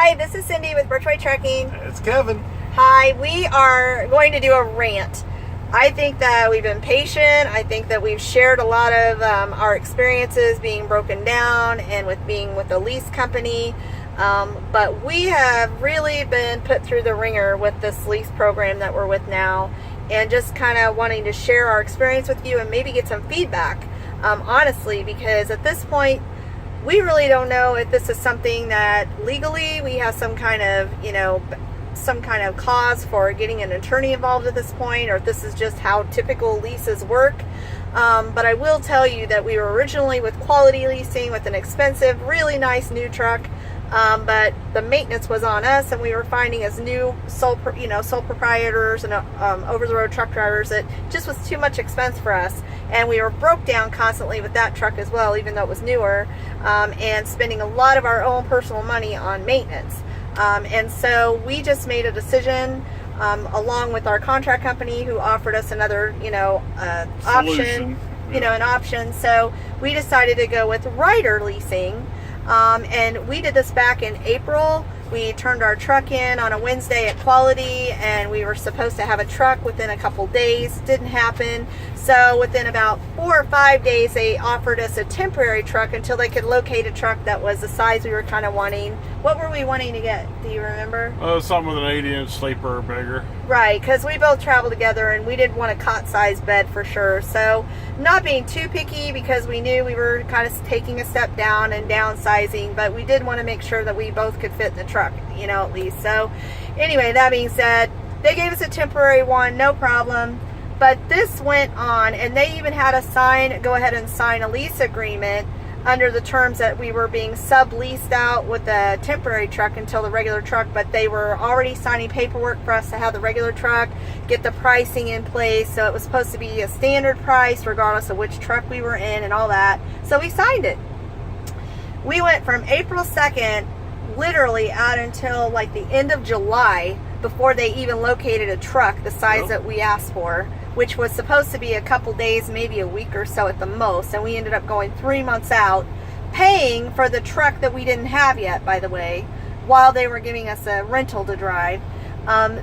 Hi, this is Cindy with Birchway Trucking. It's Kevin. Hi, we are going to do a rant. I think that we've been patient. I think that we've shared a lot of our experiences being broken down and with being with a lease company. But we have really been put through the ringer with this lease program that we're with now, and just kind of wanting to share our experience with you and maybe get some feedback, honestly, because at this point, we really don't know if this is something that legally we have some kind of, some kind of cause for getting an attorney involved at this point, or if this is just how typical leases work. But I will tell you that we were originally with Quality Leasing with an expensive, really nice new truck. But the maintenance was on us, and we were finding as new sole proprietors and over-the-road truck drivers that just was too much expense for us. And we were broke down constantly with that truck as well, even though it was newer, and spending a lot of our own personal money on maintenance. And so we just made a decision, along with our contract company who offered us another, option, an option. So we decided to go with Ryder Leasing. And we did this back in April. We turned our truck in on a Wednesday at Quality, and we were supposed to have a truck within a couple days. Didn't happen. So within about 4 or 5 days, they offered us a temporary truck until they could locate a truck that was the size we were kind of wanting. What were we wanting to get? Do you remember? Something with an 80-inch sleeper or bigger. Right, because we both travel together, and we didn't want a cot-sized bed for sure. So not being too picky, because we knew we were kind of taking a step down and downsizing, but we did want to make sure that we both could fit in the truck, at least. So anyway, that being said, they gave us a temporary one, no problem. But this went on, and they even had us go ahead and sign a lease agreement under the terms that we were being subleased out with the temporary truck until the regular truck, but they were already signing paperwork for us to have the regular truck, get the pricing in place. So it was supposed to be a standard price regardless of which truck we were in and all that. So we signed it. We went from April 2nd literally out until like the end of July before they even located a truck the size that we asked for, which was supposed to be a couple days, maybe a week or so at the most. And we ended up going 3 months out, paying for the truck that we didn't have yet, by the way, while they were giving us a rental to drive.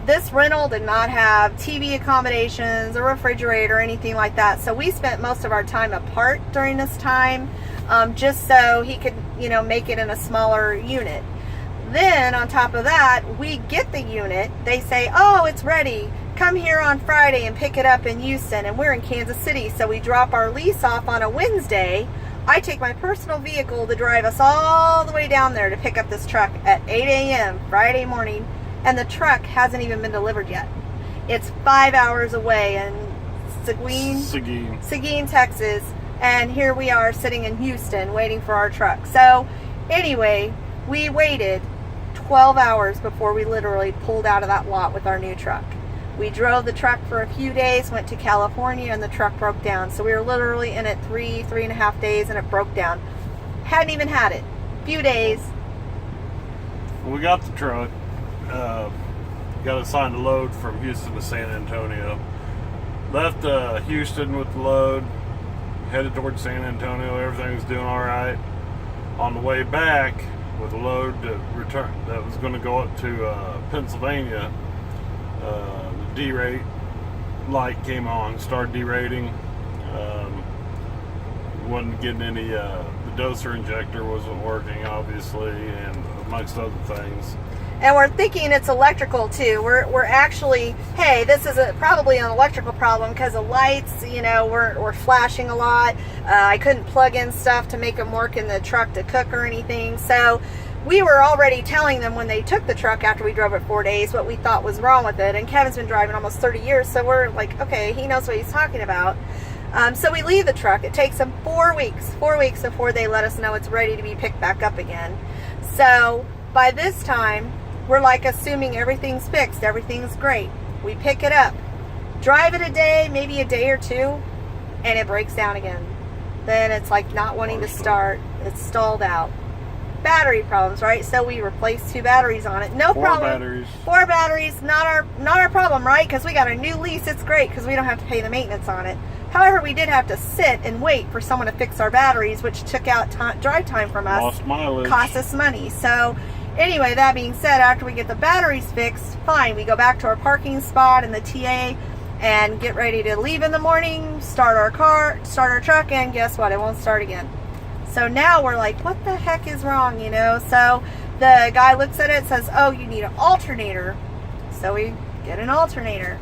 This rental did not have TV accommodations, a refrigerator, or anything like that. So we spent most of our time apart during this time, just so he could, make it in a smaller unit. Then on top of that, we get the unit. They say, oh, it's ready. Come here on Friday and pick it up in Houston. And we're in Kansas City, so we drop our lease off on a Wednesday. I take my personal vehicle to drive us all the way down there to pick up this truck at 8 a.m. Friday morning, and the truck hasn't even been delivered yet. It's 5 hours away in Seguin, Texas, and here we are sitting in Houston waiting for our truck. So anyway, we waited 12 hours before we literally pulled out of that lot with our new truck. We drove the truck for a few days, went to California, and the truck broke down. So we were literally in it 3.5 days, and it broke down. Hadn't even had it. Few days. We got the truck. Got assigned a load from Houston to San Antonio. Left Houston with the load. Headed towards San Antonio. Everything was doing all right. On the way back with a load to return that was going to go up to Pennsylvania, the derate light came on, started derating. Wasn't getting any, the doser injector wasn't working, obviously, and amongst other things. And we're thinking it's electrical too. We're actually, hey, this is probably an electrical problem because the lights, were flashing a lot. I couldn't plug in stuff to make them work in the truck to cook or anything. So we were already telling them when they took the truck after we drove it 4 days what we thought was wrong with it. And Kevin's been driving almost 30 years, so we're like, okay, he knows what he's talking about. So we leave the truck. It takes them 4 weeks before they let us know it's ready to be picked back up again. So by this time, we're like assuming everything's fixed, everything's great. We pick it up, drive it a day, maybe a day or two, and it breaks down again. Then it's like not wanting to start. It's stalled out. Battery problems, right? So we replaced 2 batteries on it. No problem. 4 batteries, not our problem, right? Because we got a new lease. It's great because we don't have to pay the maintenance on it. However, we did have to sit and wait for someone to fix our batteries, which took out drive time from us. Lost mileage. Cost us money. So Anyway, that being said, after we get the batteries fixed, fine, we go back to our parking spot in the TA and get ready to leave in the morning, start our truck, and guess what? It won't start again. So now we're like, what the heck is wrong, you know? So the guy looks at it and says, oh, you need an alternator. So we get an alternator.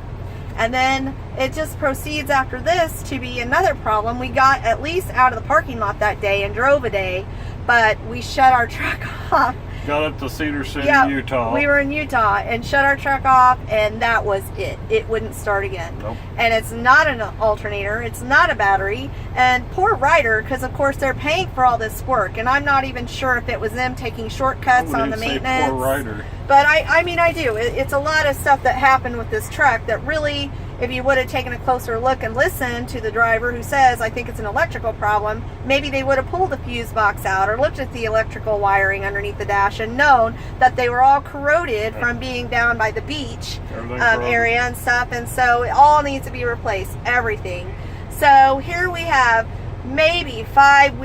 And then it just proceeds after this to be another problem. We got at least out of the parking lot that day and drove a day, but we shut our truck off. Got up to Cedar City, Utah. We were in Utah and shut our truck off, and that was it. It wouldn't start again. Nope. And it's not an alternator. It's not a battery. And poor Ryder, because of course they're paying for all this work, and I'm not even sure if it was them taking shortcuts on the maintenance. Poor Ryder. But I mean, I do. It's a lot of stuff that happened with this truck that really, if you would have taken a closer look and listened to the driver who says, I think it's an electrical problem, maybe they would have pulled the fuse box out or looked at the electrical wiring underneath the dash and known that they were all corroded from being down by the beach area and stuff. And so it all needs to be replaced, everything. So here we have maybe 5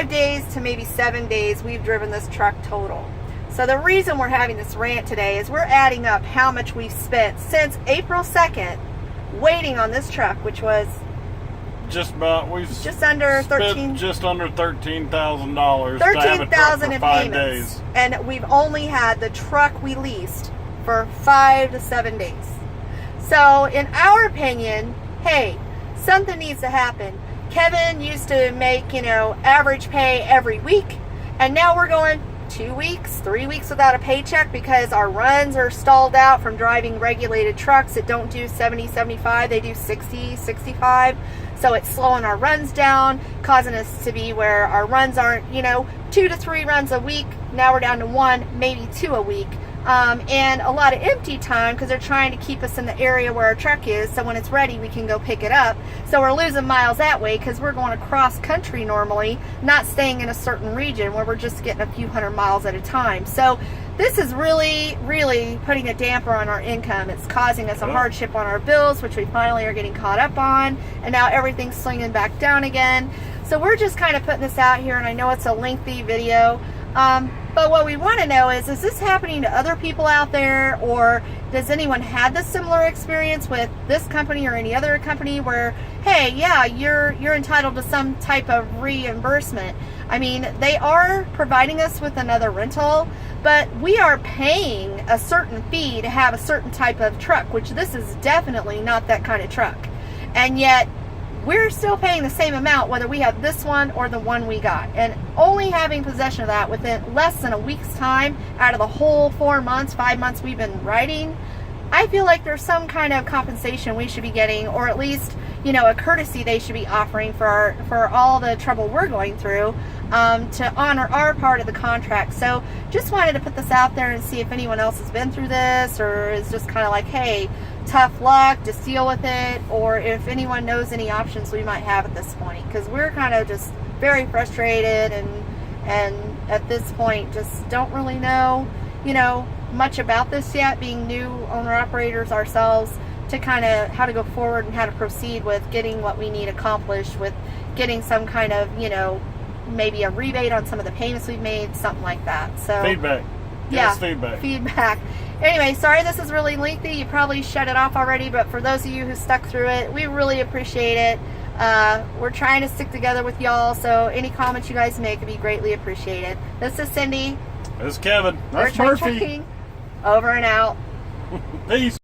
days to maybe 7 days we've driven this truck total. So the reason we're having this rant today is we're adding up how much we've spent since April 2nd waiting on this truck, which was just under $13,000. $13,000 in payments, and we've only had the truck we leased for 5 to 7 days. So in our opinion, hey, something needs to happen. Kevin used to make, average pay every week, and now we're going 2 weeks, 3 weeks without a paycheck because our runs are stalled out from driving regulated trucks that don't do 70, 75, they do 60, 65. So it's slowing our runs down, causing us to be where our runs aren't, 2 to 3 runs a week. Now we're down to 1, maybe 2 a week. And a lot of empty time because they're trying to keep us in the area where our truck is, so when it's ready we can go pick it up. So we're losing miles that way because we're going across country normally, not staying in a certain region where we're just getting a few hundred miles at a time. So this is really, really putting a damper on our income. It's causing us a hardship on our bills, which we finally are getting caught up on, and now everything's slinging back down again. So we're just kind of putting this out here, and I know it's a lengthy video. But what we want to know is this happening to other people out there, or does anyone have this similar experience with this company or any other company where, hey, yeah, you're entitled to some type of reimbursement? I mean, they are providing us with another rental, but we are paying a certain fee to have a certain type of truck, which this is definitely not that kind of truck. And yet, we're still paying the same amount whether we have this one or the one we got. And only having possession of that within less than a week's time out of the whole 4 months, 5 months we've been riding, I feel like there's some kind of compensation we should be getting, or at least, a courtesy they should be offering for all the trouble we're going through, to honor our part of the contract. So just wanted to put this out there and see if anyone else has been through this, or is just kind of like, hey, tough luck, just deal with it, or if anyone knows any options we might have at this point, because we're kind of just very frustrated and at this point just don't really know much about this yet, being new owner operators ourselves, to kind of how to go forward and how to proceed with getting what we need accomplished, with getting some kind of maybe a rebate on some of the payments we've made, something like that. So feedback. Yeah, feedback. Anyway, sorry this is really lengthy. You probably shut it off already, but for those of you who stuck through it, we really appreciate it. We're trying to stick together with y'all, so any comments you guys make would be greatly appreciated. This is Cindy. This is Kevin. That's Murphy. Over and out. Peace.